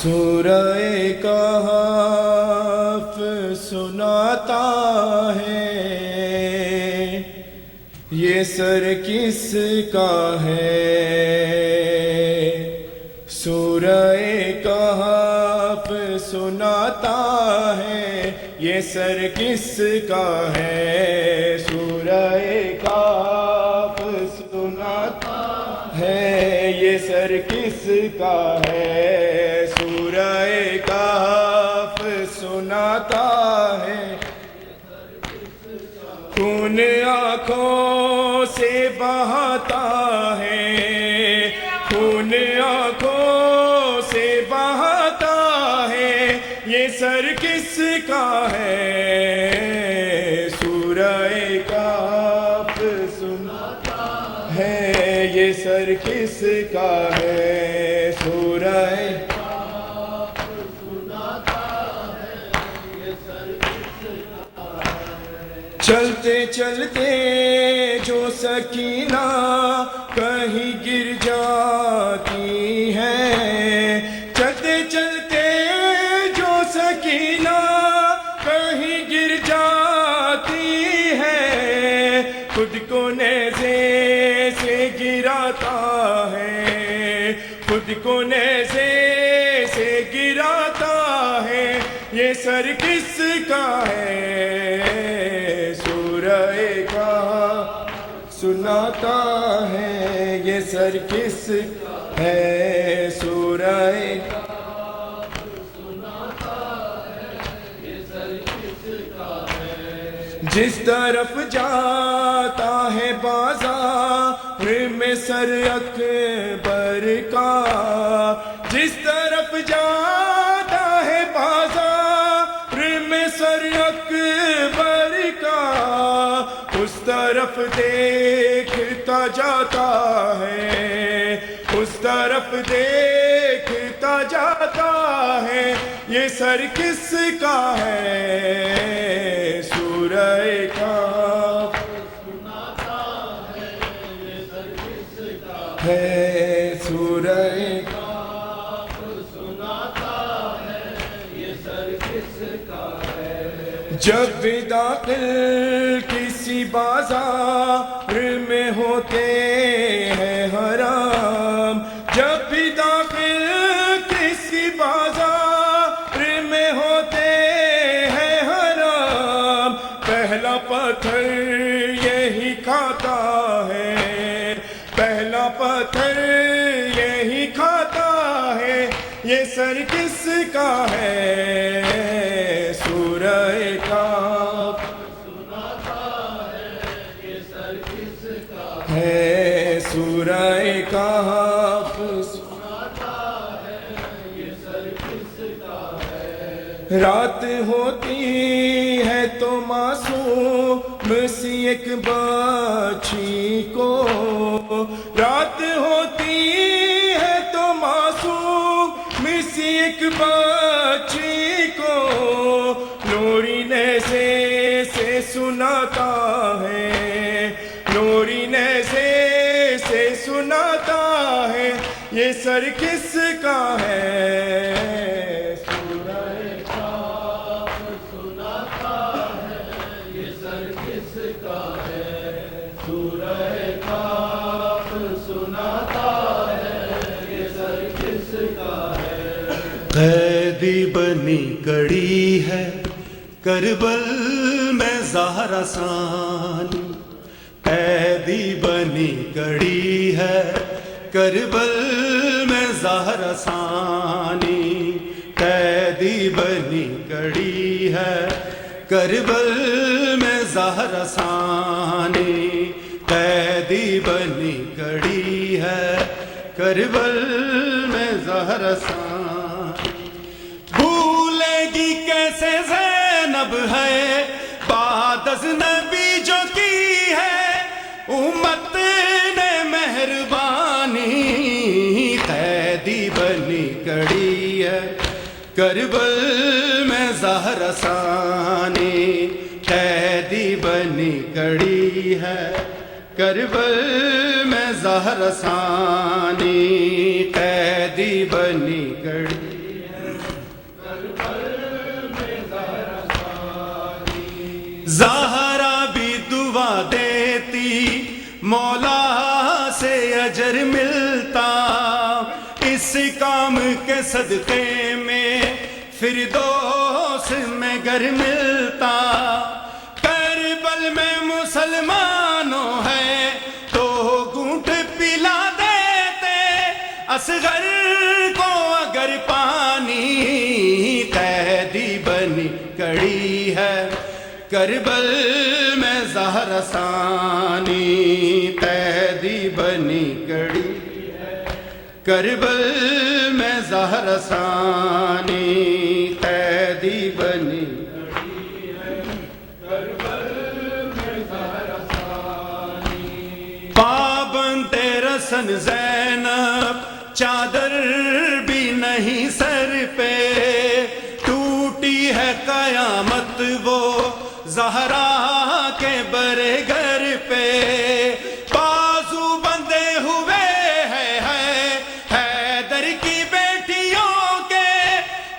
سورہ کہف سناتا ہے یہ سر کس کا ہے؟ سورہ کہف سناتا ہے یہ سر کس کا ہے؟ سورہ کہف سناتا ہے یہ سر کس کا ہے؟ سورہ کہف سناتا ہے خون آنکھوں سے بہاتا ہے، خون آنکھوں سے بہاتا ہے یہ سر کس کا ہے؟ سورہ کہف سناتا ہے یہ سر کس کا ہے؟ سورہ چلتے چلتے جو سکینہ کہیں گر جاتی ہے، چلتے چلتے جو سکینہ کہیں گر جاتی ہے، خود کو نیزے سے گراتا ہے، خود کو نیزے سے گراتا ہے یہ سر کس کا ہے؟ سناتا ہے یہ سر کس ہے؟ سورہ جس طرف جاتا ہے بازار میں سر اکبر کا، جس طرف جاتا ہے بازار میں سر اکبر کا، اس طرف دیکھتا جاتا ہے، اس طرف دیکھتا جاتا ہے یہ سر کس کا ہے؟ سورہ کہف سناتا ہے یہ سر کس کا ہے؟ سورہ کہف سناتا ہے یہ سر کس کا ہے؟ جب بھی داخل کسی بازار میں ہوتے ہیں حرام، جب بھی داخل کسی بازار میں ہوتے ہیں حرام، پہلا پتھر یہی کھاتا ہے، پہلا پتھر یہی کھاتا ہے یہ سر کس کا ہے؟ سورہ کہف ہے، سورہ کہف سناتا ہے یہ سر کس کا ہے؟ رات ہوتی ہے تو معصوم سی ایک بچی کو، رات ہوتی ہے تو معصوم سی ایک بچی کو نوری نیزے سے سناتا ہے، نوری نیزے سے سناتا ہے یہ سر کس کا ہے؟ سورہ کہف سناتا ہے یہ سر کس کا ہے؟ سورہ کہف سناتا ہے یہ سر کس کا ہے؟ قیدی بنی کڑی ہے کربل میں زہرا ثانی، قیدی بنی کڑی ہے کربل میں زہرا ثانی، قیدی بنی کڑی ہے کربل میں زہرا ثانی، قیدی بنی کڑی ہے کربل میں زہرا ثانی، بھولے گی کیسے زینب ہے بات از نبی جو کی ہے امت نے مہربانی، قیدی بنی کڑی ہے کربل میں زہرا ثانی، قیدی بنی کڑی ہے کربل میں زہرا ثانی، قیدی بنی کڑی زہرا بھی دعا دیتی مولا سے اجر ملتا، اس کام کے صدقے میں فردوس میں گھر ملتا۔ کربل میں مسلمانوں ہے تو گھونٹ پلا دیتے، اصغر کو اگر پانی قیدی بنی کڑی ہے، کربل میں زہرا ثانی قیدی بنی کڑی ہے، کربل میں زہرا ثانی قیدی بنی کڑی ہے، کربل میں زہرا ثانی۔ پابند رسن زینب چادر بھی نہیں سر پہ، ٹوٹی ہے قیامت وہ زہرا کے برے گھر پہ، بازو بندے ہوئے ہیں حیدر کی بیٹیوں کے،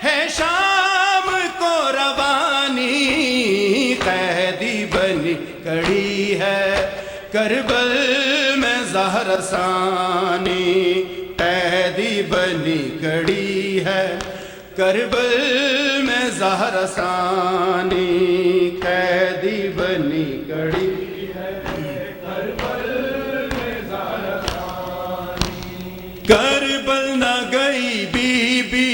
ہے شام کو روانی قیدی بنی کڑی ہے، کربل میں زہرا ثانی قیدی بنی کڑی ہے، کربل میں زہرا ثانی قیدی بنی کڑی ہے، کربل میں زہرا ثانی۔ کربل نہ گئی بی بی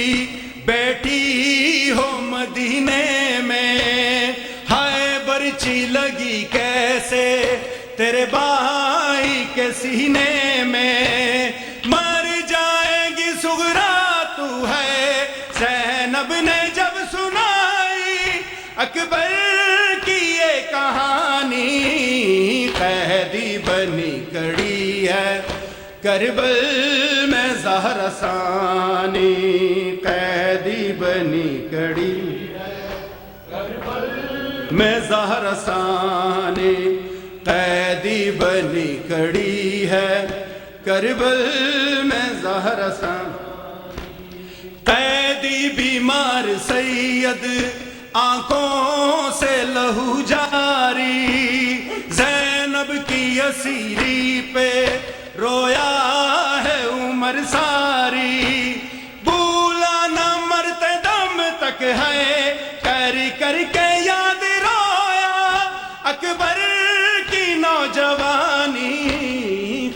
بیٹی ہو مدینے میں، ہائے برچی لگی کیسے تیرے بھائی کے سینے میں، مر جائے گی سغرا تو ہے زینب نے جب سنائی اکبر کی یہ کہانی، قیدی بنی کڑی ہے، کربل میں زہرا ثانی قیدی بنی کڑی ہے، کربل میں زہرا ثانی قیدی بنی کڑی ہے، کربل میں زہرا ثانی۔ قیدی بیمار سید آنکھوں سے لہو جاری، زینب کی اسیری پہ رویا ہے عمر ساری، بولا نہ مرتے دم تک ہے کر کر کے یاد رویا اکبر کی نوجوانی،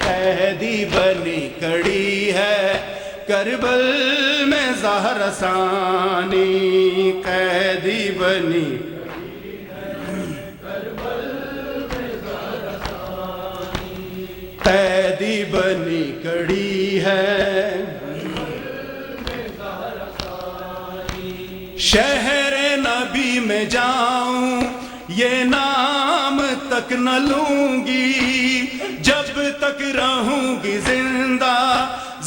قیدی بنی کڑی ہے، کربل میں زہرا ثانی قیدی بنی کڑی ہے، کربل میں زہرا ثانی قیدی بنی کڑی ہے، شہر نبی میں جاؤں یہ نام تک نہ لوں گی، جب تک رہوں گی زندہ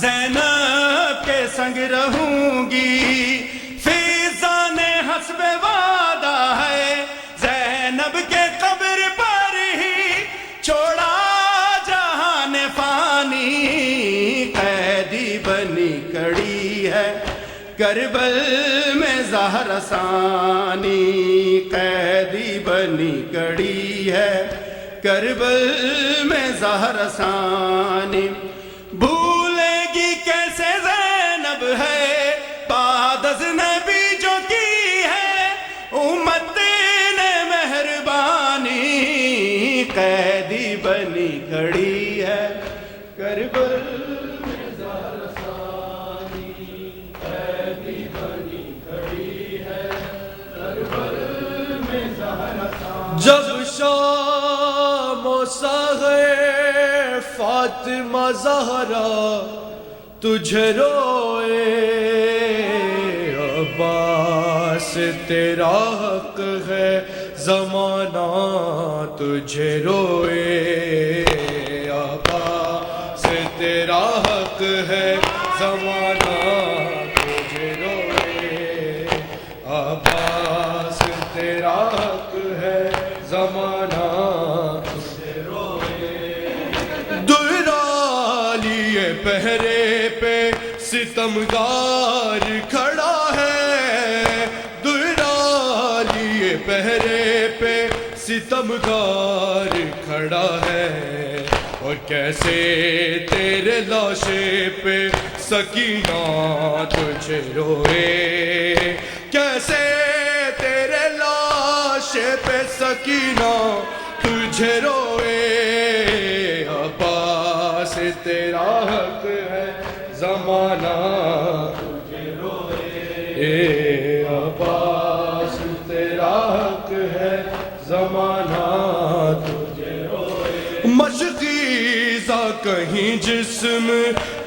زینب کے سنگ رہوں گی، فیضان حسب وعدہ ہے زینب کے قبر پر ہی چھوڑا جہان فانی، قیدی بنی کڑی ہے، کربل میں زہرا ثانی قیدی بنی کڑی ہے، کربل میں زہرا ثانی۔ بھولے گی کیسے زینب ہے بعد از نبی جو کی ہے امت نے مہربانی، قیدی بنی کڑی ہے، کربل میں زہرا ثانی قیدی بنی کڑی ہے، کربل میں زہرا ثانی۔ جب شام و سحر فاطمہ زہرا تجھے روئے، عباس تیرا حق ہے زمانہ تجھے روئے، عباس تیرا حق ہے زمانہ تجھے روئے، عباس تیرا حق ہے زمانہ تجھے روئے، درالیے پہرے پہ ستمگار کھڑا ہے، درالیے پہرے پہ ستمگار کھڑا ہے، اور کیسے تیرے لاشے پہ سکینہ تجھ روئے، کیسے تیرے لاشے پہ سکینہ تجھ روئے۔ عباس تیرا حق ہے زمانہ تجھ روئے، عباس تیرا حق ہے زمانہ تجھ روئے۔ مشکیزہ کہیں جسم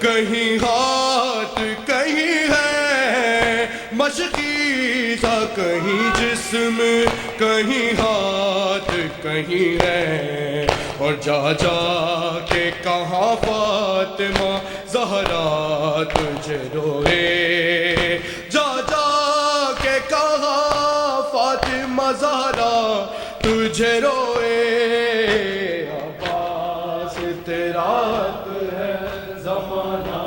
کہیں ہاتھ کہیں ہے، مشکیزہ کہیں جسم کہیں ہاتھ کہیں ہے، اور جا جا کے کہاں فاطمہ زہرا تجھ روئے، جا جا کے کہاں فاطمہ زہرا تجھ روئے۔ عباس تیرا حق ہے زمانہ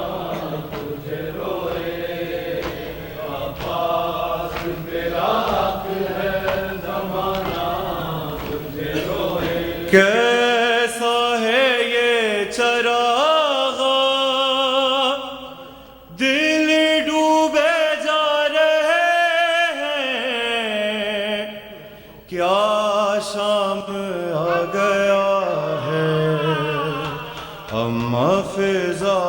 تجھ روئے، عباس تیرا حق ہے زمانہ تجھ روئے۔ کیسا ہے یہ چراغ دل ڈوبے جا رہے ہیں، کیا شام آ گیا ہے اماں فضا،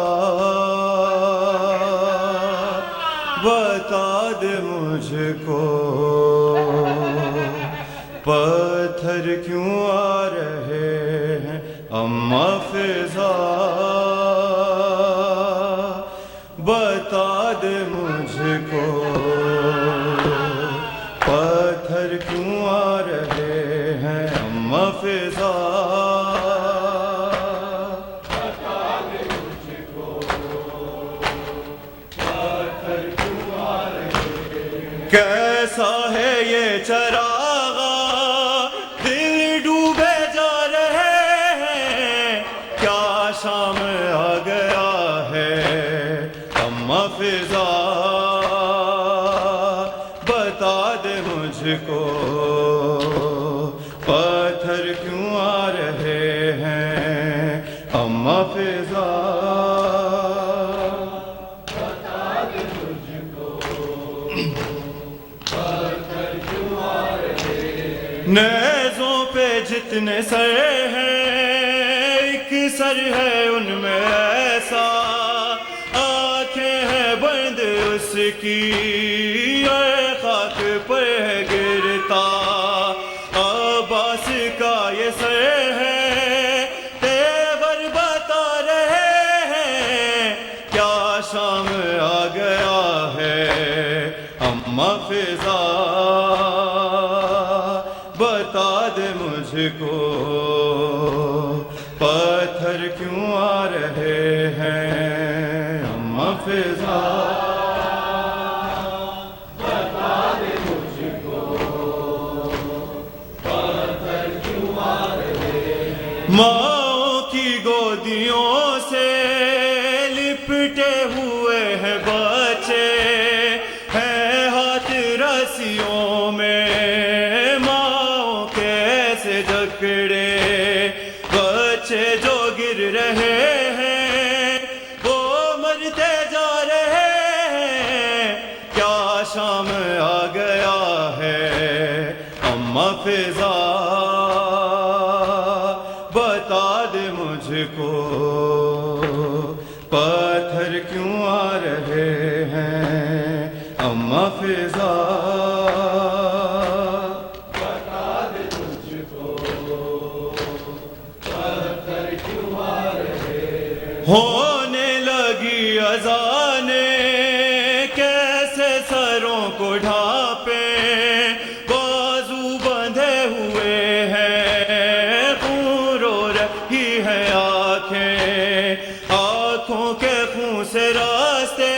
بتا دے مجھ کو پتھر کیوں آ رہے ہیں اماں فضا، بتا دے مجھ کو پتھر کیوں آ رہے ہیں اماں فضا، بتا دے مجھ کو پتھر کیوں آ رہے ہیں۔ کیسا ہے یہ چراغ دل ڈوبے جا رہے ہیں، کیا شام آ گیا ہے اماں فضا، بتا دے مجھ کو پتھر کیوں آ رہے ہیں اماں فضا، بتا دے مجھ کو پتھر کیوں آ رہے ہیں۔ نیزوں پہ جتنے سر ہیں ایک سر ہے ان میں ایسا، آنکھیں ہیں بند اس کی اور خاک پر ہے گرتا، عباس کا یہ سر ہے تیور بتا رہے ہیں، کیا شام آ گیا ہے اماں فضا، بتا دے مجھ کو پتھر کیوں آ رہے ہیں اماں فضا، بتا دے مجھ کو پتھر کیوں آ رہے ہیں۔ ماں کی گودیوں سے لپٹے ہوئے ہیں بچے، ہیں ہاتھ رسیوں میں ماں کیسے جکڑے، بچے جو گر رہے ہیں وہ مرتے جا رہے ہیں، کیا شام آ گیا ہے اماں فضا، بتا دے مجھ کو پتھر کیوں آ رہے ہیں اماں فضا، بتا دے مجھ کو پتھر کیوں آ رہے ہیں۔ ہونے لگی اذانیں کیسے سروں کو ڈھانپے، بازو بندھے ہوئے ہیں خون رو رہی ہے آنکھیں، آنکھوں کے خون سے راستے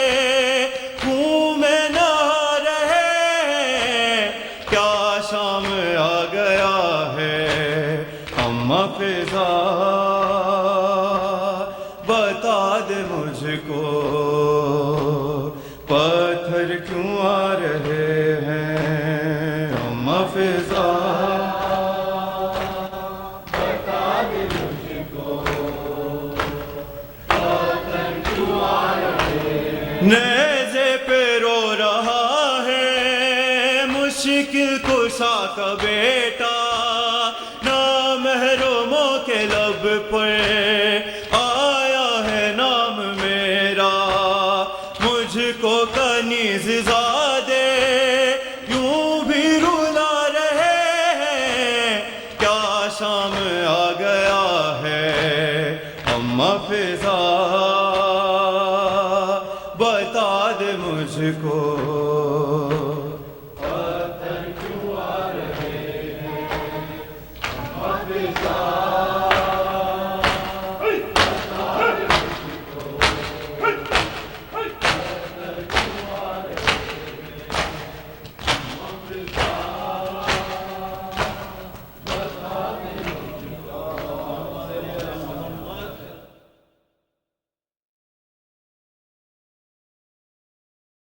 خون میں نہا رہے ہیں، کیا شام آ گیا ہے اماں فضا، بتا دے مجھ کو پتھر کیوں آ رہے ہیں اماں فضا، نیزے پہ رو رہا ہے مشکل کشا کا بیٹا، نامحرموں کے لب پر آیا ہے نام میرا، مجھ کو کنیز زادے یوں بھی رلا رہے ہیں، کیا شام آ گیا ہے اماں فضا بتا دے مجھ کو۔